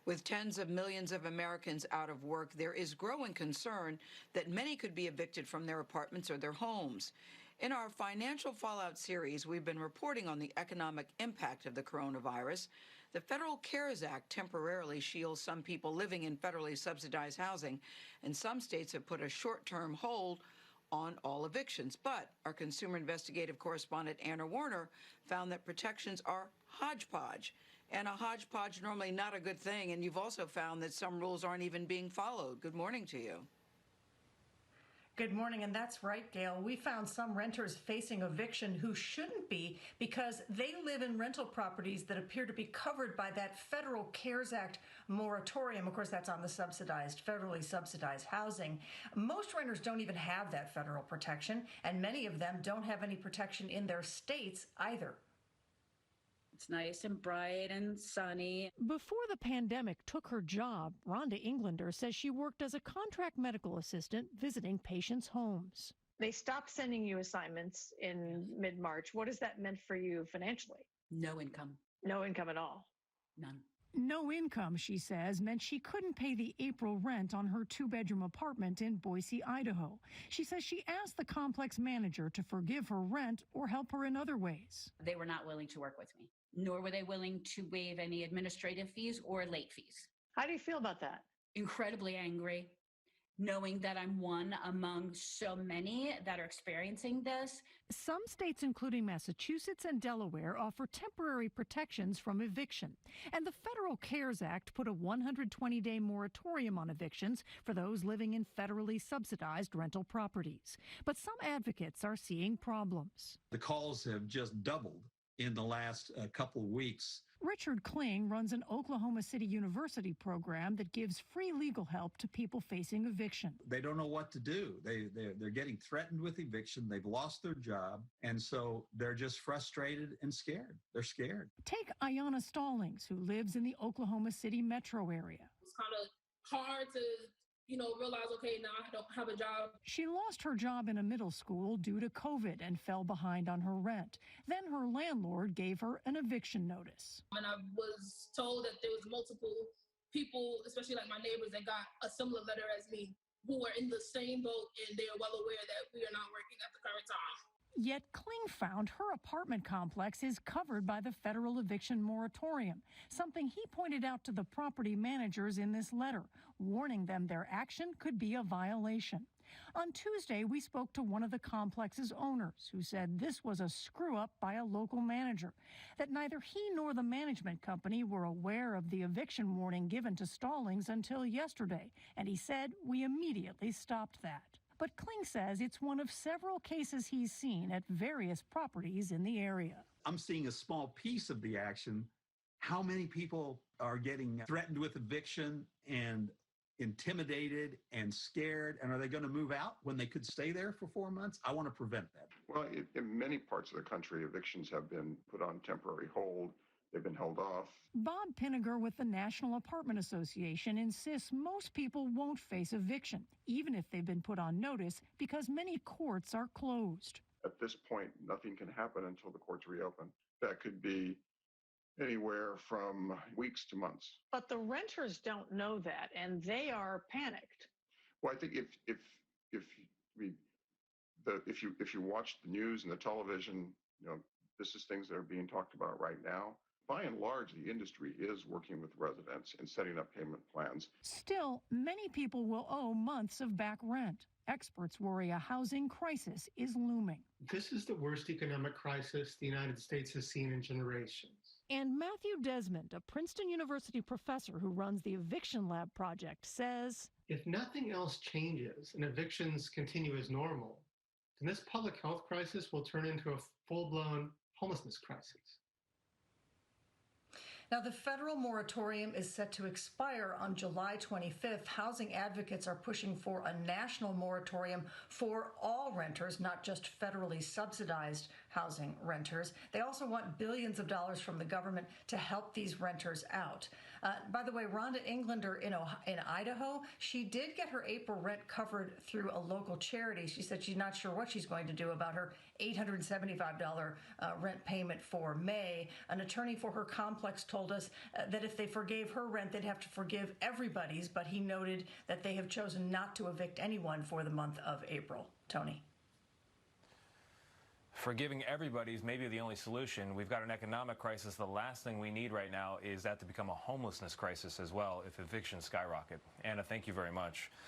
With tens of millions of Americans out of work, there is growing concern that many could be evicted from their apartments or their homes. In our Financial Fallout series, we've been reporting on the economic impact of the coronavirus. The Federal CARES Act temporarily shields some people living in federally subsidized housing, and some states have put a short-term hold on all evictions. But our consumer investigative correspondent Anna Werner found that protections are hodgepodge. And a hodgepodge normally not a good thing. And you've also found that some rules aren't even being followed. Good morning to you. Good morning, and that's right, Gail. We found some renters facing eviction who shouldn't be because they live in rental properties that appear to be covered by that federal CARES Act moratorium. Of course, that's on the federally subsidized housing. Most renters don't even have that federal protection, and many of them don't have any protection in their states either. It's nice and bright and sunny. Before the pandemic took her job, Rhonda Englander says she worked as a contract medical assistant visiting patients' homes. They stopped sending you assignments in mid-March. What has that meant for you financially? No income. No income at all? None. No income, she says, meant she couldn't pay the April rent on her two-bedroom apartment in Boise, Idaho. She says she asked the complex manager to forgive her rent or help her in other ways. They were not willing to work with me, nor were they willing to waive any administrative fees or late fees. How do you feel about that? Incredibly angry, knowing that I'm one among so many that are experiencing this. Some states, including Massachusetts and Delaware, offer temporary protections from eviction. And the Federal CARES Act put a 120-day moratorium on evictions for those living in federally subsidized rental properties. But some advocates are seeing problems. The calls have just doubled in the last couple of weeks. Richard Kling runs an Oklahoma City University program that gives free legal help to people facing eviction. They don't know what to do. They're getting threatened with eviction. They've lost their job. And so they're just frustrated and scared. They're scared. Take Ayanna Stallings, who lives in the Oklahoma City metro area. It's kind of hard to realize, okay, now I don't have a job. She lost her job in a middle school due to COVID and fell behind on her rent. Then her landlord gave her an eviction notice. And I was told that there was multiple people, especially like my neighbors, that got a similar letter as me, who were in the same boat, and they're well aware that we are not working at the current time. Yet Kling found her apartment complex is covered by the federal eviction moratorium, something he pointed out to the property managers in this letter, warning them their action could be a violation. On Tuesday, we spoke to one of the complex's owners who said this was a screw-up by a local manager, that neither he nor the management company were aware of the eviction warning given to Stallings until yesterday, and he said we immediately stopped that. But Kling says it's one of several cases he's seen at various properties in the area. I'm seeing a small piece of the action. How many people are getting threatened with eviction and intimidated and scared? And are they going to move out when they could stay there for 4 months? I want to prevent that. Well, in many parts of the country, evictions have been put on temporary hold. They've been held off. Bob Pinniger with the National Apartment Association insists most people won't face eviction, even if they've been put on notice, because many courts are closed. At this point, nothing can happen until the courts reopen. That could be anywhere from weeks to months. But the renters don't know that, and they are panicked. Well, I think if you watch the news and the television, this is things that are being talked about right now. By and large, the industry is working with residents and setting up payment plans. Still, many people will owe months of back rent. Experts worry a housing crisis is looming. This is the worst economic crisis the United States has seen in generations. And Matthew Desmond, a Princeton University professor who runs the Eviction Lab project, says, if nothing else changes and evictions continue as normal, then this public health crisis will turn into a full-blown homelessness crisis. Now, the federal moratorium is set to expire on July 25th. Housing advocates are pushing for a national moratorium for all renters, not just federally subsidized housing renters. They also want billions of dollars from the government to help these renters out. By the way, Rhonda Englander in Idaho, she did get her April rent covered through a local charity. She said she's not sure what she's going to do about her $875 rent payment for May. An attorney for her complex told us that if they forgave her rent, they'd have to forgive everybody's, but he noted that they have chosen not to evict anyone for the month of April. Tony. Forgiving everybody is maybe the only solution. We've got an economic crisis. The last thing we need right now is that to become a homelessness crisis as well if evictions skyrocket. Anna, thank you very much.